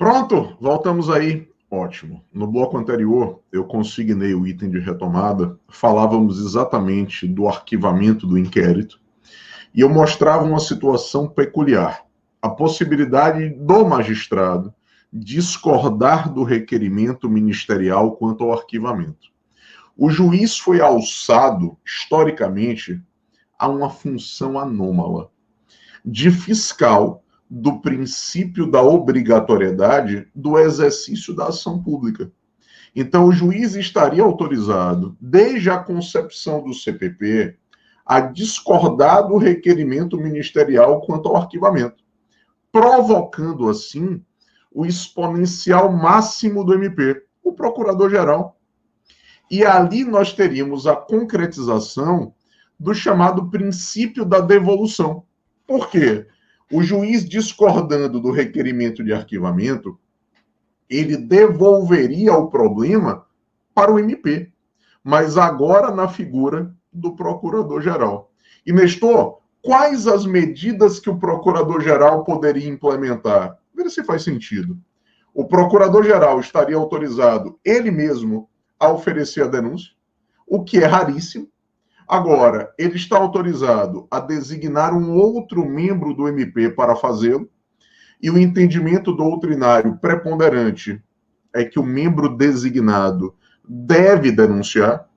Pronto, voltamos aí. Ótimo. No bloco anterior, eu consignei o item de retomada. Falávamos exatamente do arquivamento do inquérito e eu mostrava uma situação peculiar. A possibilidade do magistrado discordar do requerimento ministerial quanto ao arquivamento. O juiz foi alçado, historicamente, a uma função anômala de fiscal do princípio da obrigatoriedade do exercício da ação pública. Então, o juiz estaria autorizado, desde a concepção do CPP, a discordar do requerimento ministerial quanto ao arquivamento, provocando, assim, o exponencial máximo do MP, o procurador-geral. E ali nós teríamos a concretização do chamado princípio da devolução. Por quê? O juiz discordando do requerimento de arquivamento, ele devolveria o problema para o MP, mas agora na figura do procurador-geral. E, Nestor, quais as medidas que o procurador-geral poderia implementar? Veja se faz sentido. O procurador-geral estaria autorizado, ele mesmo, a oferecer a denúncia, o que é raríssimo. Agora, ele está autorizado a designar um outro membro do MP para fazê-lo, e o entendimento doutrinário preponderante é que o membro designado deve denunciar,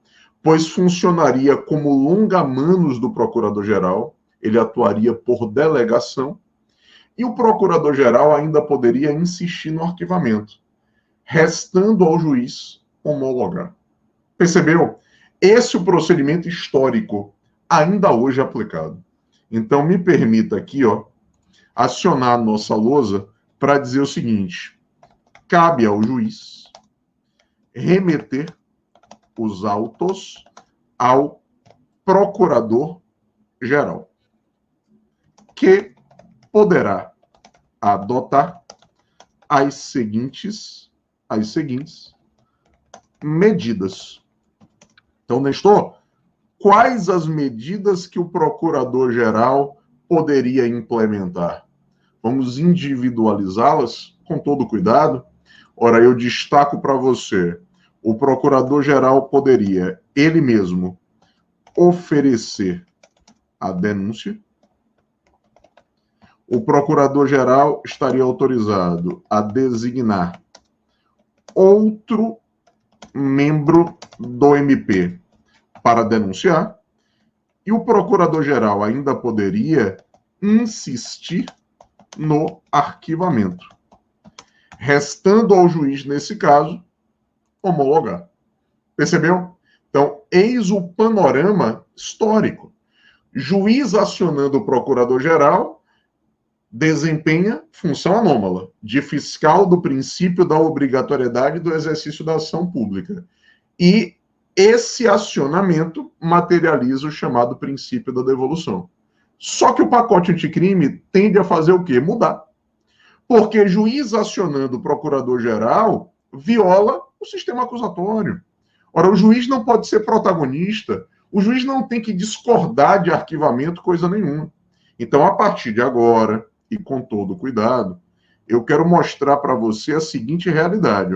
pois funcionaria como longa-manos do procurador-geral, ele atuaria por delegação, e o procurador-geral ainda poderia insistir no arquivamento, restando ao juiz homologar. Percebeu? Esse é o procedimento histórico, ainda hoje aplicado. Então, me permita aqui, acionar a nossa lousa para dizer o seguinte: cabe ao juiz remeter os autos ao procurador-geral, que poderá adotar as seguintes medidas. Então, Nestor, quais as medidas que o procurador-geral poderia implementar? Vamos individualizá-las com todo cuidado. Ora, eu destaco para você, o procurador-geral poderia, ele mesmo, oferecer a denúncia. O procurador-geral estaria autorizado a designar outro membro do MP para denunciar, e o procurador-geral ainda poderia insistir no arquivamento, restando ao juiz, nesse caso, homologar. Percebeu? Então, eis o panorama histórico. Juiz acionando o procurador-geral desempenha função anômala, de fiscal do princípio da obrigatoriedade do exercício da ação pública. E esse acionamento materializa o chamado princípio da devolução. Só que o pacote anticrime tende a fazer o quê? Mudar. Porque juiz acionando o procurador-geral viola o sistema acusatório. Ora, o juiz não pode ser protagonista, o juiz não tem que discordar de arquivamento, coisa nenhuma. Então, a partir de agora, e com todo cuidado, eu quero mostrar para você a seguinte realidade.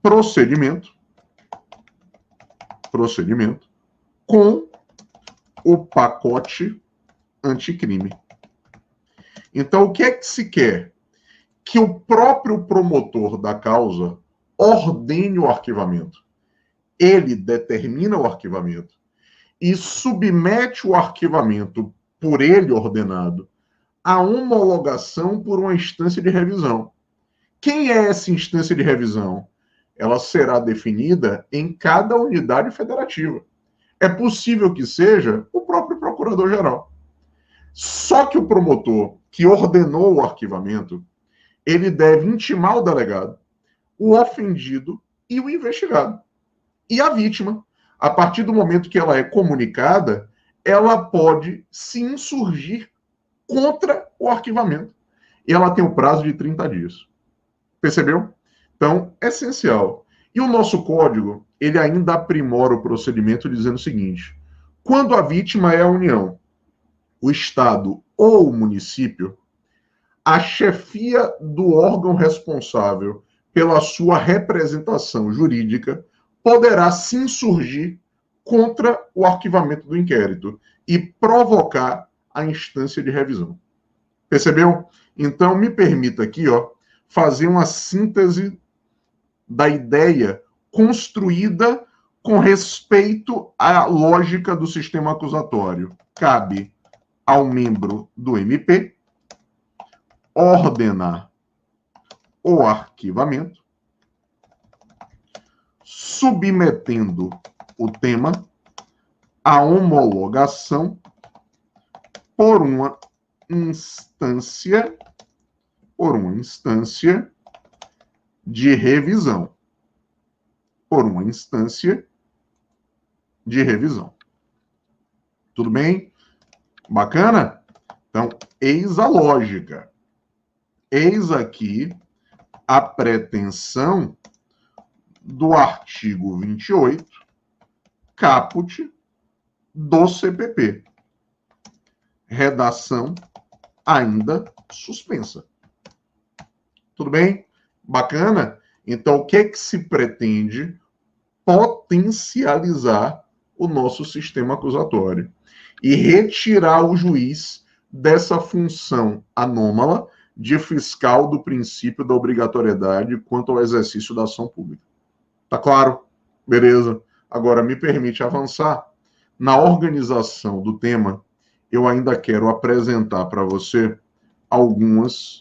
Procedimento com o pacote anticrime. Então, o que é que se quer? Que o próprio promotor da causa ordene o arquivamento. Ele determina o arquivamento e submete o arquivamento por ele ordenado à homologação por uma instância de revisão. Quem é essa instância de revisão? Ela será definida em cada unidade federativa. É possível que seja o próprio procurador-geral. Só que o promotor que ordenou o arquivamento, ele deve intimar o delegado, o ofendido e o investigado. E a vítima, a partir do momento que ela é comunicada, ela pode se insurgir contra o arquivamento. E ela tem um prazo de 30 dias. Percebeu? Então, é essencial. E o nosso código, ele ainda aprimora o procedimento dizendo o seguinte: quando a vítima é a União, o Estado ou o município, a chefia do órgão responsável pela sua representação jurídica poderá se insurgir contra o arquivamento do inquérito e provocar a instância de revisão. Percebeu? Então, me permita aqui, fazer uma síntese da ideia construída com respeito à lógica do sistema acusatório. Cabe ao membro do MP ordenar o arquivamento, submetendo o tema à homologação por uma instância de revisão. Tudo bem? Bacana? Então, eis a lógica. Eis aqui a pretensão do artigo 28, caput do CPP. Redação ainda suspensa. Tudo bem? Bacana? Então, o que é que se pretende? Potencializar o nosso sistema acusatório e retirar o juiz dessa função anômala de fiscal do princípio da obrigatoriedade quanto ao exercício da ação pública. Tá claro? Beleza. Agora, me permite avançar. Na organização do tema, eu ainda quero apresentar para você algumas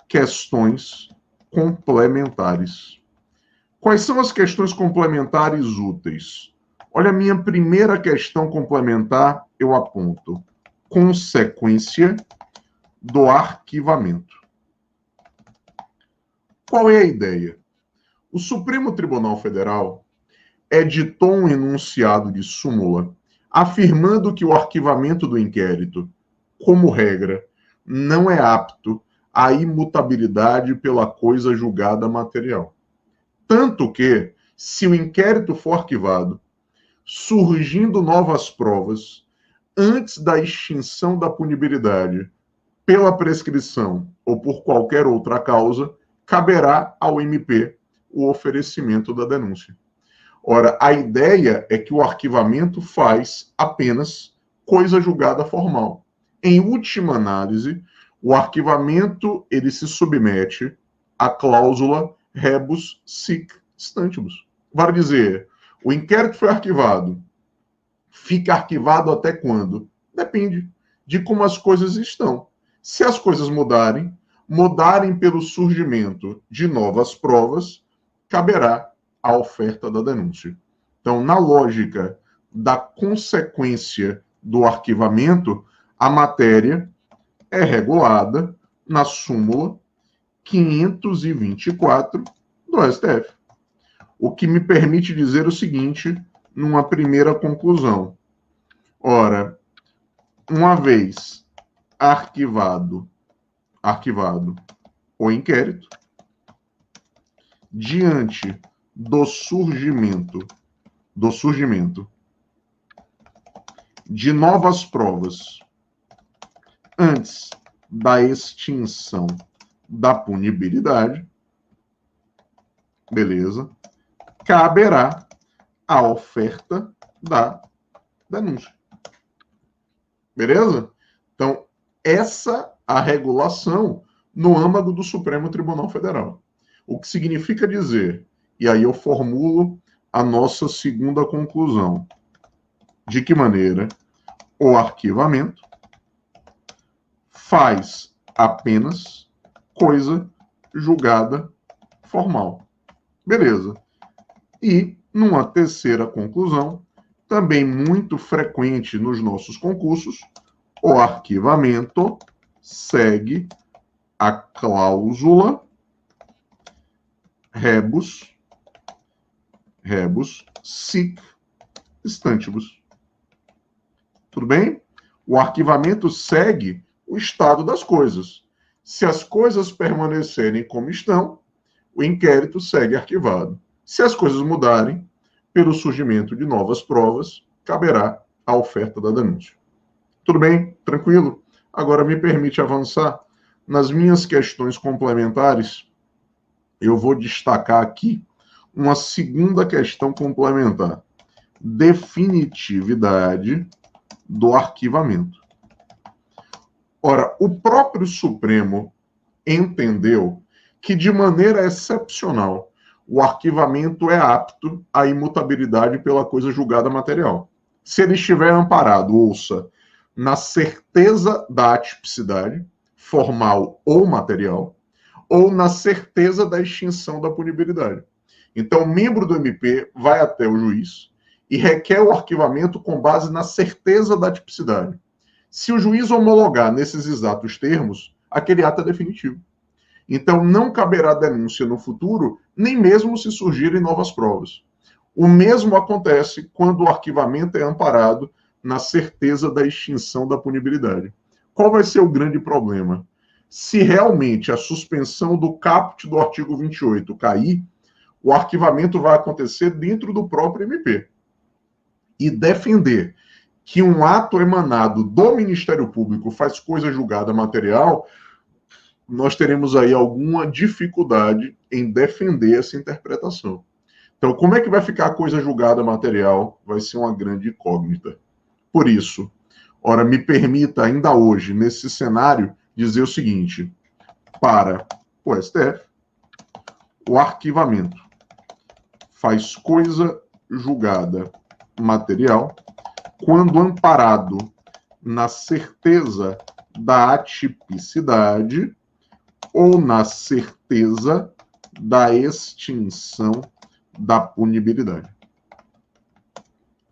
questões complementares. Quais são as questões complementares úteis? Olha, a minha primeira questão complementar, eu aponto consequência do arquivamento. Qual é a ideia? O Supremo Tribunal Federal editou um enunciado de súmula afirmando que o arquivamento do inquérito, como regra, não é apto à imutabilidade pela coisa julgada material. Tanto que, se o inquérito for arquivado, surgindo novas provas, antes da extinção da punibilidade, pela prescrição ou por qualquer outra causa, caberá ao MP o oferecimento da denúncia. Ora, a ideia é que o arquivamento faz apenas coisa julgada formal. Em última análise, o arquivamento ele se submete à cláusula rebus sic stantibus. Vale dizer, o inquérito foi arquivado. Fica arquivado até quando? Depende de como as coisas estão. Se as coisas mudarem pelo surgimento de novas provas, caberá a oferta da denúncia. Então, na lógica da consequência do arquivamento, a matéria é regulada na súmula 524 do STF. O que me permite dizer o seguinte, numa primeira conclusão. Ora, uma vez arquivado o inquérito, diante do surgimento de novas provas antes da extinção da punibilidade, beleza, caberá a oferta da denúncia. Beleza? Então, essa a regulação no âmago do Supremo Tribunal Federal. O que significa dizer, e aí eu formulo a nossa segunda conclusão, de que maneira o arquivamento faz apenas coisa julgada formal. Beleza. E, numa terceira conclusão, também muito frequente nos nossos concursos, o arquivamento segue a cláusula rebus sic stantibus. Tudo bem? O arquivamento segue o estado das coisas. Se as coisas permanecerem como estão, o inquérito segue arquivado. Se as coisas mudarem, pelo surgimento de novas provas, caberá a oferta da denúncia. Tudo bem? Tranquilo? Agora me permite avançar nas minhas questões complementares, eu vou destacar aqui uma segunda questão complementar: definitividade do arquivamento. Ora, o próprio Supremo entendeu que, de maneira excepcional, o arquivamento é apto à imutabilidade pela coisa julgada material. Se ele estiver amparado, ouça, na certeza da atipicidade, formal ou material, ou na certeza da extinção da punibilidade. Então, o membro do MP vai até o juiz e requer o arquivamento com base na certeza da tipicidade. Se o juiz homologar nesses exatos termos, aquele ato é definitivo. Então, não caberá denúncia no futuro, nem mesmo se surgirem novas provas. O mesmo acontece quando o arquivamento é amparado na certeza da extinção da punibilidade. Qual vai ser o grande problema? Se realmente a suspensão do caput do artigo 28 cair, o arquivamento vai acontecer dentro do próprio MP. E defender que um ato emanado do Ministério Público faz coisa julgada material, nós teremos aí alguma dificuldade em defender essa interpretação. Então, como é que vai ficar a coisa julgada material? Vai ser uma grande incógnita. Por isso, ora, me permita ainda hoje, nesse cenário, dizer o seguinte: para o STF, o arquivamento faz coisa julgada material quando amparado na certeza da atipicidade ou na certeza da extinção da punibilidade.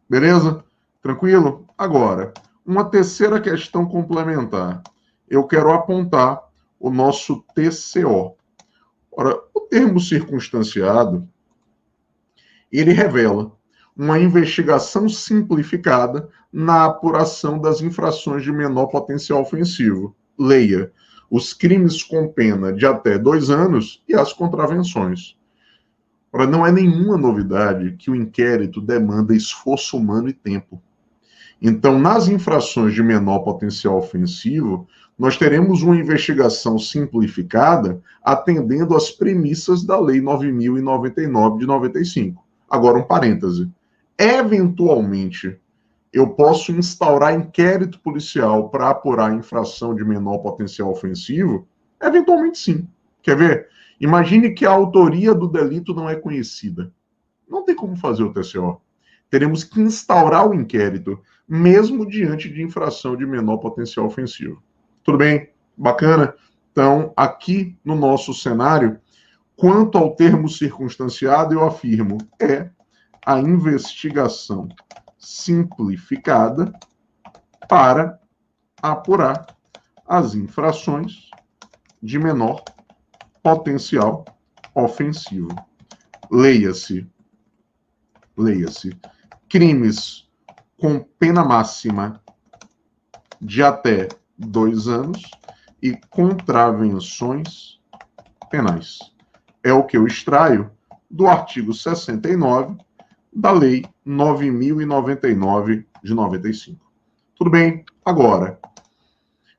Beleza? Tranquilo? Agora, uma terceira questão complementar. Eu quero apontar o nosso TCO. Ora, o termo circunstanciado, ele revela uma investigação simplificada na apuração das infrações de menor potencial ofensivo. Leia, os crimes com pena de até 2 anos e as contravenções. Ora, não é nenhuma novidade que o inquérito demanda esforço humano e tempo. Então, nas infrações de menor potencial ofensivo, nós teremos uma investigação simplificada atendendo às premissas da Lei 9.099 de 95. Agora, um parêntese. Eventualmente, eu posso instaurar inquérito policial para apurar a infração de menor potencial ofensivo? Eventualmente, sim. Quer ver? Imagine que a autoria do delito não é conhecida. Não tem como fazer o TCO. Teremos que instaurar o inquérito, mesmo diante de infração de menor potencial ofensivo. Tudo bem? Bacana? Então, aqui no nosso cenário, quanto ao termo circunstanciado, eu afirmo, é a investigação simplificada para apurar as infrações de menor potencial ofensivo. Leia-se, crimes com pena máxima de até 2 anos e contravenções penais. É o que eu extraio do artigo 69 da Lei 9.099 de 95. Tudo bem? Agora,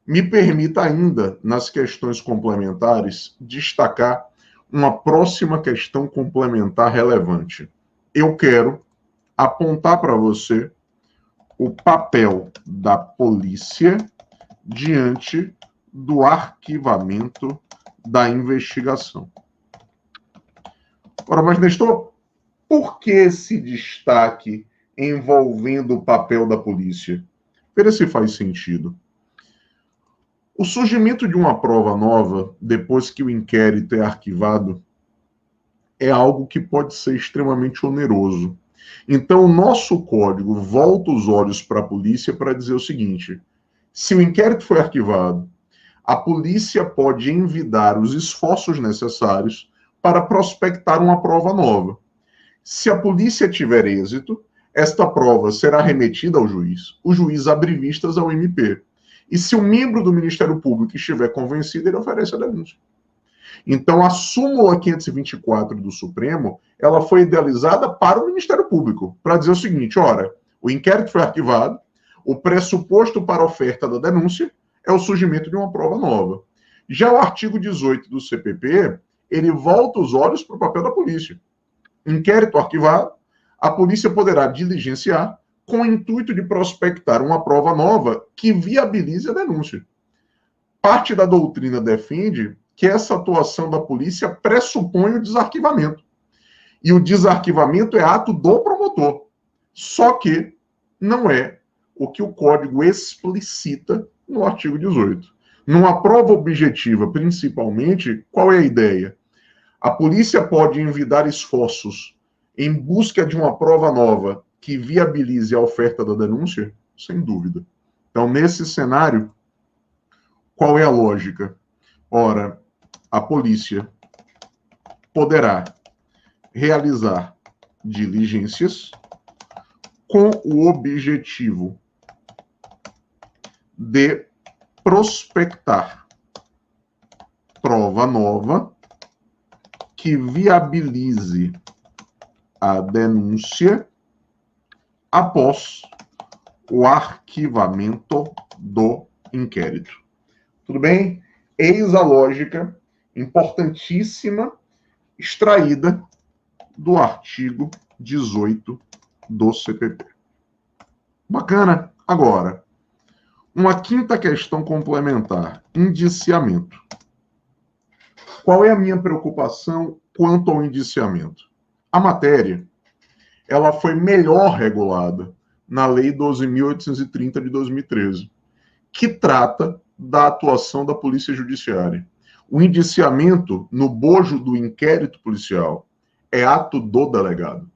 me permita ainda, nas questões complementares, destacar uma próxima questão complementar relevante. Eu quero apontar para você o papel da polícia diante do arquivamento da investigação. Ora, mas Nestor, por que esse destaque envolvendo o papel da polícia? Veja se faz sentido. O surgimento de uma prova nova, depois que o inquérito é arquivado, é algo que pode ser extremamente oneroso. Então, o nosso código volta os olhos para a polícia para dizer o seguinte: se o inquérito foi arquivado, a polícia pode envidar os esforços necessários para prospectar uma prova nova. Se a polícia tiver êxito, esta prova será remetida ao juiz. O juiz abre vistas ao MP. E se o membro do Ministério Público estiver convencido, ele oferece a denúncia. Então, a súmula 524 do Supremo, ela foi idealizada para o Ministério Público, para dizer o seguinte: ora, o inquérito foi arquivado, o pressuposto para a oferta da denúncia é o surgimento de uma prova nova. Já o artigo 18 do CPP, ele volta os olhos para o papel da polícia. Inquérito arquivado, a polícia poderá diligenciar com o intuito de prospectar uma prova nova que viabilize a denúncia. Parte da doutrina defende que essa atuação da polícia pressupõe o desarquivamento. E o desarquivamento é ato do promotor. Só que não é o que o Código explicita no artigo 18. Numa prova objetiva, principalmente, qual é a ideia? A polícia pode envidar esforços em busca de uma prova nova que viabilize a oferta da denúncia? Sem dúvida. Então, nesse cenário, qual é a lógica? Ora, a polícia poderá realizar diligências com o objetivo de prospectar prova nova que viabilize a denúncia após o arquivamento do inquérito. Tudo bem? Eis a lógica importantíssima extraída do artigo 18 do CPP. Bacana? Agora, uma quinta questão complementar, indiciamento. Qual é a minha preocupação quanto ao indiciamento? A matéria, ela foi melhor regulada na Lei 12.830 de 2013, que trata da atuação da Polícia Judiciária. O indiciamento no bojo do inquérito policial é ato do delegado.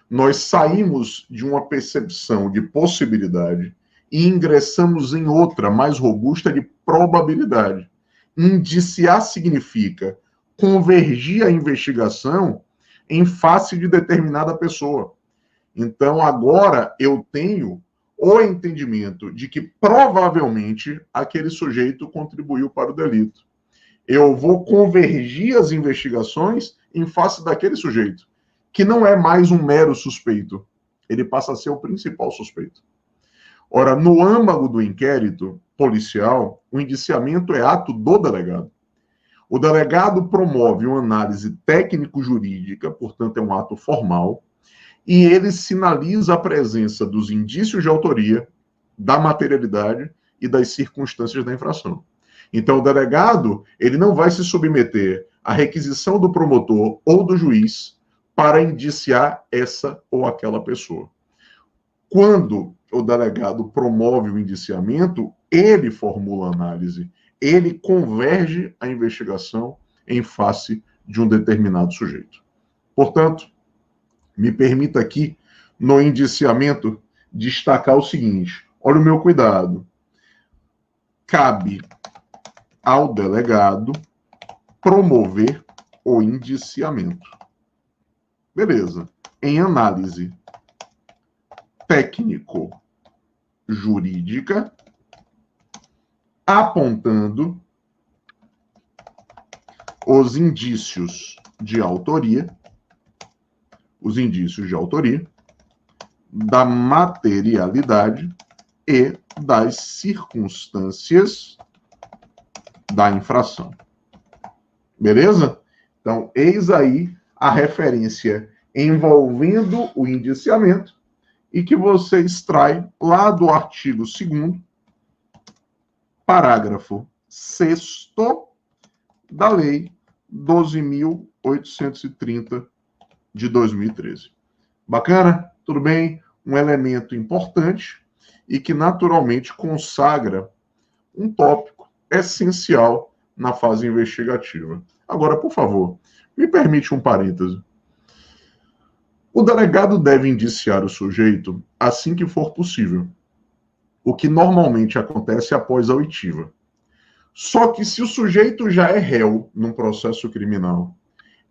Nós saímos de uma percepção de possibilidade e ingressamos em outra, mais robusta, de probabilidade. Indiciar significa convergir a investigação em face de determinada pessoa. Então, agora eu tenho o entendimento de que provavelmente aquele sujeito contribuiu para o delito. Eu vou convergir as investigações em face daquele sujeito, que não é mais um mero suspeito. Ele passa a ser o principal suspeito. Ora, no âmago do inquérito policial, o indiciamento é ato do delegado. O delegado promove uma análise técnico-jurídica, portanto é um ato formal, e ele sinaliza a presença dos indícios de autoria, da materialidade e das circunstâncias da infração. Então, o delegado, ele não vai se submeter à requisição do promotor ou do juiz para indiciar essa ou aquela pessoa. Quando o delegado promove o indiciamento, ele formula a análise, ele converge a investigação em face de um determinado sujeito. Portanto, me permita aqui, no indiciamento, destacar o seguinte: olha o meu cuidado. Cabe ao delegado promover o indiciamento. Beleza. Em análise técnico-jurídica, apontando os indícios de autoria, da materialidade e das circunstâncias da infração. Beleza? Então, eis aí a referência envolvendo o indiciamento e que você extrai lá do artigo 2º, parágrafo 6º da Lei 12.830 de 2013. Bacana? Tudo bem? Um elemento importante e que naturalmente consagra um tópico essencial na fase investigativa. Agora, por favor, me permite um parêntese. O delegado deve indiciar o sujeito assim que for possível, o que normalmente acontece após a oitiva. Só que se o sujeito já é réu num processo criminal,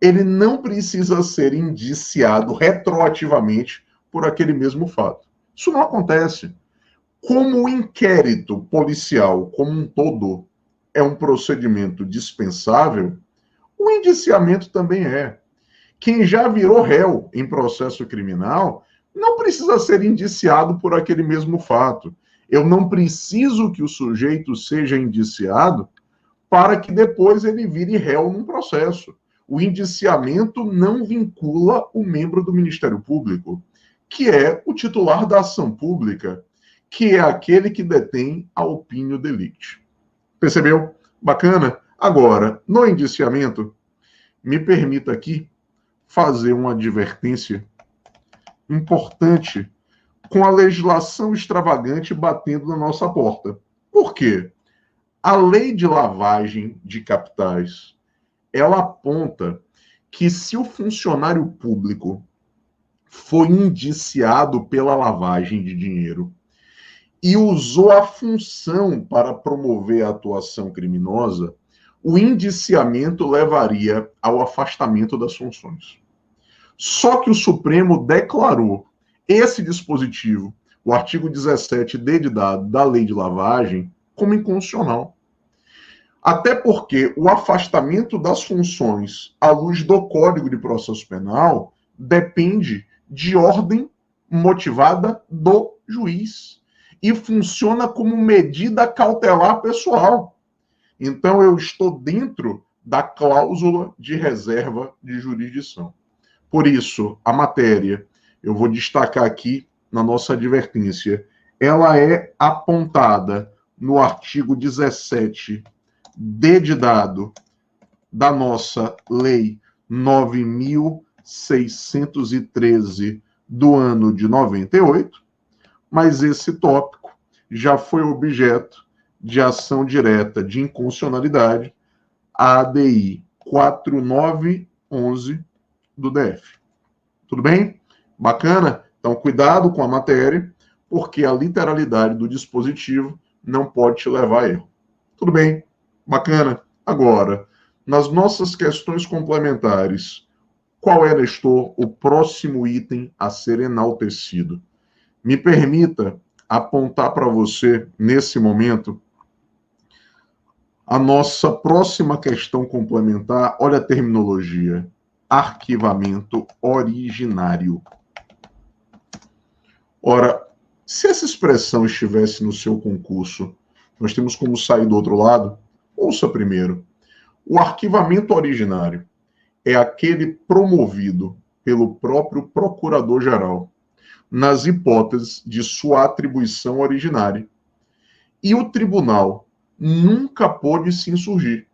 ele não precisa ser indiciado retroativamente por aquele mesmo fato. Isso não acontece. Como o inquérito policial como um todo é um procedimento dispensável, o indiciamento também é. Quem já virou réu em processo criminal não precisa ser indiciado por aquele mesmo fato. Eu não preciso que o sujeito seja indiciado para que depois ele vire réu num processo. O indiciamento não vincula o membro do Ministério Público, que é o titular da ação pública, que é aquele que detém a opinio delicti. Percebeu? Bacana? Agora, no indiciamento, me permita aqui fazer uma advertência importante com a legislação extravagante batendo na nossa porta. Por quê? A lei de lavagem de capitais, ela aponta que se o funcionário público foi indiciado pela lavagem de dinheiro e usou a função para promover a atuação criminosa, o indiciamento levaria ao afastamento das funções. Só que o Supremo declarou esse dispositivo, o artigo 17d de dado da lei de lavagem, como inconstitucional. Até porque o afastamento das funções à luz do Código de Processo Penal depende de ordem motivada do juiz e funciona como medida cautelar pessoal. Então, eu estou dentro da cláusula de reserva de jurisdição. Por isso, a matéria, eu vou destacar aqui na nossa advertência, ela é apontada no artigo 17d de dado da nossa Lei 9.613 do ano de 98, mas esse tópico já foi objeto de ação direta de inconstitucionalidade, a ADI 4911 do DF. Tudo bem? Bacana? Então, cuidado com a matéria, porque a literalidade do dispositivo não pode te levar a erro. Tudo bem? Bacana? Agora, nas nossas questões complementares, qual é, Nestor, o próximo item a ser enaltecido? Me permita apontar para você, nesse momento, a nossa próxima questão complementar. Olha a terminologia: arquivamento originário. Ora, se essa expressão estivesse no seu concurso, nós temos como sair do outro lado? Ouça primeiro. O arquivamento originário é aquele promovido pelo próprio procurador-geral, nas hipóteses de sua atribuição originária. E o tribunal nunca pôde se insurgir.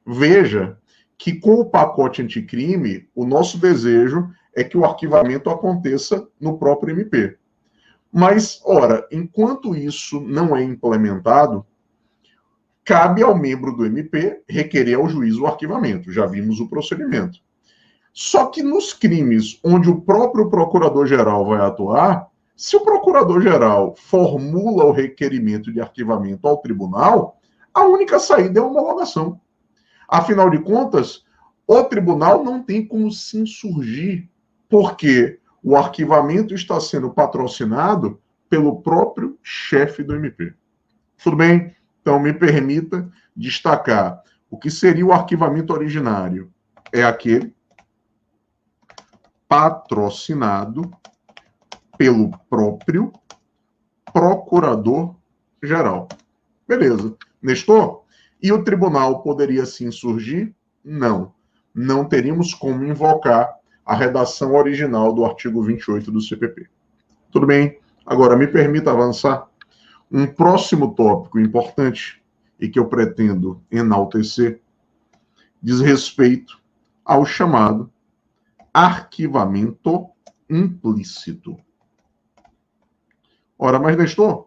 Veja que com o pacote anticrime, o nosso desejo é que o arquivamento aconteça no próprio MP. Mas, ora, enquanto isso não é implementado, cabe ao membro do MP requerer ao juiz o arquivamento. Já vimos o procedimento. Só que nos crimes onde o próprio procurador-geral vai atuar, se o procurador-geral formula o requerimento de arquivamento ao tribunal, a única saída é a homologação. Afinal de contas, o tribunal não tem como se insurgir, porque o arquivamento está sendo patrocinado pelo próprio chefe do MP. Tudo bem? Então, me permita destacar o que seria o arquivamento originário. É aquele patrocinado pelo próprio procurador-geral. Beleza. Nestor? E o tribunal poderia se insurgir? Não. Não teríamos como invocar a redação original do artigo 28 do CPP. Tudo bem? Agora, me permita avançar. Um próximo tópico importante e que eu pretendo enaltecer diz respeito ao chamado arquivamento implícito. Ora, mas Nestor,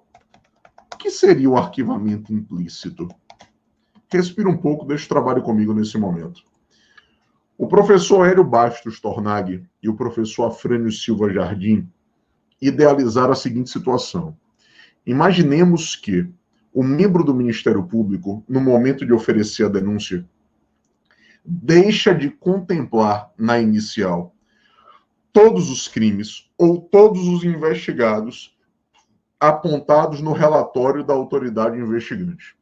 o que seria o arquivamento implícito? Respira um pouco, deixa o trabalho comigo nesse momento. O professor Hélio Bastos Tornag e o professor Afrânio Silva Jardim idealizaram a seguinte situação. Imaginemos que o membro do Ministério Público, no momento de oferecer a denúncia, deixa de contemplar na inicial todos os crimes ou todos os investigados apontados no relatório da autoridade investigante.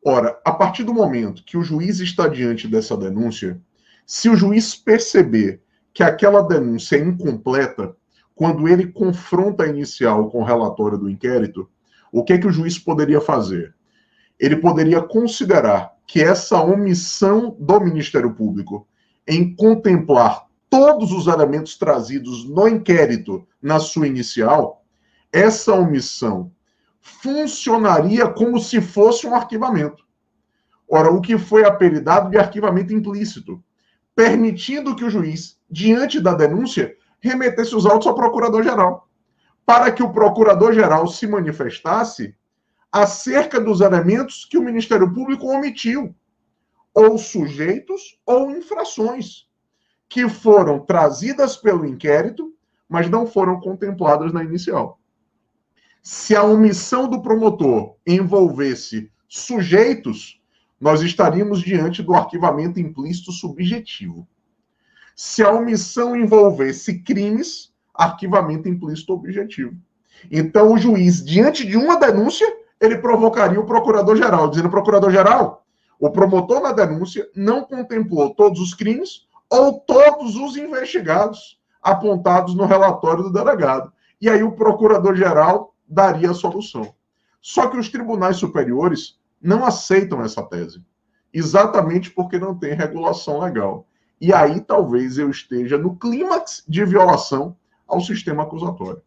Ora, a partir do momento que o juiz está diante dessa denúncia, se o juiz perceber que aquela denúncia é incompleta, quando ele confronta a inicial com o relatório do inquérito, o que é que o juiz poderia fazer? ele poderia considerar que essa omissão do Ministério Público em contemplar todos os elementos trazidos no inquérito na sua inicial, essa omissão funcionaria como se fosse um arquivamento. Ora, o que foi apelidado de arquivamento implícito, permitindo que o juiz, diante da denúncia, remetesse os autos ao procurador-geral, para que o procurador-geral se manifestasse acerca dos elementos que o Ministério Público omitiu, ou sujeitos ou infrações, que foram trazidas pelo inquérito, mas não foram contempladas na inicial. Se a omissão do promotor envolvesse sujeitos, nós estaríamos diante do arquivamento implícito subjetivo. Se a omissão envolvesse crimes, arquivamento implícito objetivo. Então, o juiz, diante de uma denúncia, ele provocaria o procurador-geral, dizendo: procurador-geral, o promotor na denúncia não contemplou todos os crimes ou todos os investigados apontados no relatório do delegado. E aí o procurador-geral daria a solução. Só que os tribunais superiores não aceitam essa tese, exatamente porque não tem regulação legal. E aí talvez eu esteja no clímax de violação ao sistema acusatório.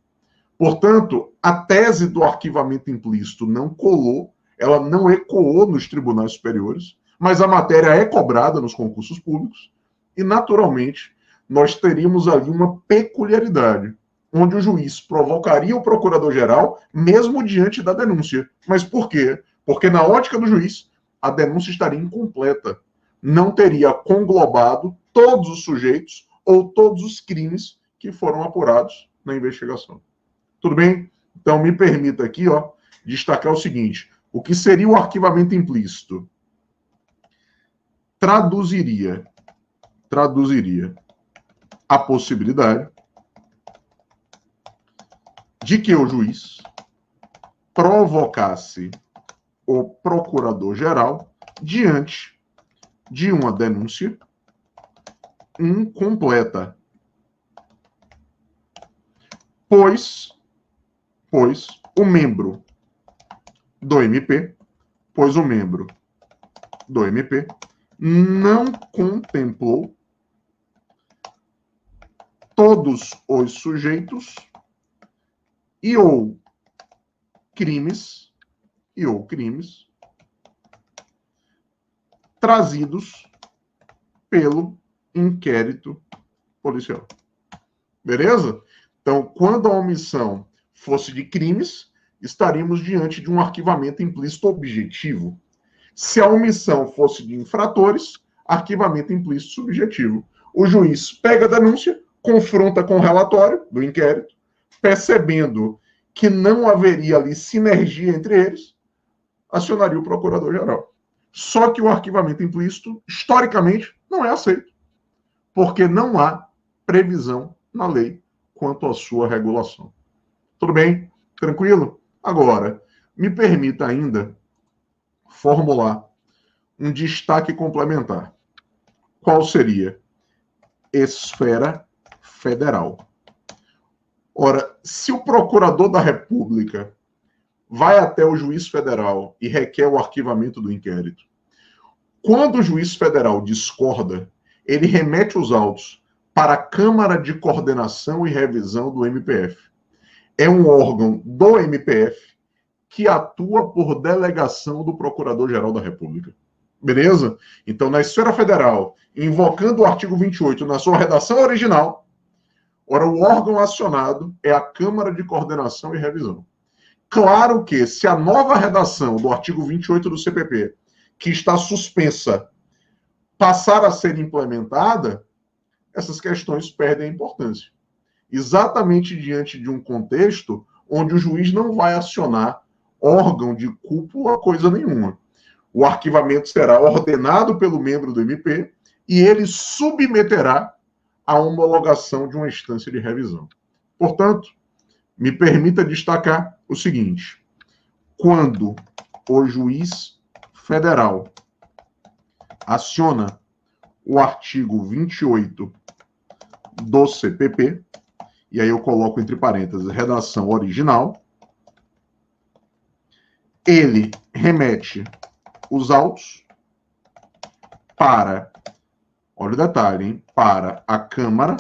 Portanto, a tese do arquivamento implícito não colou, ela não ecoou nos tribunais superiores, mas a matéria é cobrada nos concursos públicos e, naturalmente, nós teríamos ali uma peculiaridade, onde o juiz provocaria o procurador-geral mesmo diante da denúncia. Mas por quê? Porque, na ótica do juiz, a denúncia estaria incompleta. Não teria conglobado todos os sujeitos ou todos os crimes que foram apurados na investigação. Tudo bem? Então, me permita aqui, destacar o seguinte: o que seria o arquivamento implícito? Traduziria a possibilidade de que o juiz provocasse o procurador-geral diante de uma denúncia incompleta, pois o membro do MP não contemplou todos os sujeitos e ou crimes trazidos pelo inquérito policial. Beleza? Então, quando a omissão fosse de crimes, estaríamos diante de um arquivamento implícito objetivo. Se a omissão fosse de infratores, arquivamento implícito subjetivo. O juiz pega a denúncia, confronta com o relatório do inquérito, percebendo que não haveria ali sinergia entre eles, acionaria o procurador-geral. Só que o arquivamento implícito, historicamente, não é aceito, porque não há previsão na lei quanto à sua regulação. Tudo bem? Tranquilo? Agora, me permita ainda formular um destaque complementar. Qual seria? Esfera federal. Ora, se o procurador da República vai até o juiz federal e requer o arquivamento do inquérito, quando o juiz federal discorda, ele remete os autos para a Câmara de Coordenação e Revisão do MPF. É um órgão do MPF que atua por delegação do Procurador-Geral da República. Beleza? Então, na esfera federal, invocando o artigo 28 na sua redação original, ora, o órgão acionado é a Câmara de Coordenação e Revisão. Claro que, se a nova redação do artigo 28 do CPP, que está suspensa, passar a ser implementada, essas questões perdem a importância. Exatamente diante de um contexto onde o juiz não vai acionar órgão de cúpula coisa nenhuma. O arquivamento será ordenado pelo membro do MP e ele submeterá à homologação de uma instância de revisão. Portanto, me permita destacar o seguinte: quando o juiz federal aciona o artigo 28 do CPP, e aí eu coloco entre parênteses redação original, ele remete os autos para, olha o detalhe, hein, para a Câmara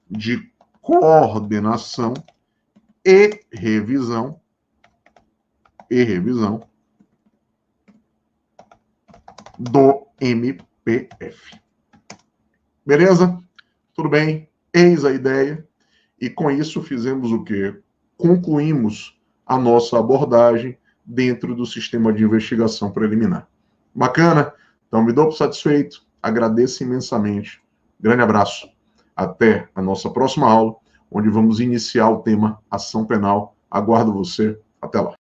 de Coordenação e Revisão do MPF. Beleza? Tudo bem? Eis a ideia. E com isso fizemos o quê? Concluímos a nossa abordagem dentro do sistema de investigação preliminar. Bacana? Então me dou por satisfeito, agradeço imensamente. Grande abraço. Até a nossa próxima aula, onde vamos iniciar o tema ação penal. Aguardo você. Até lá.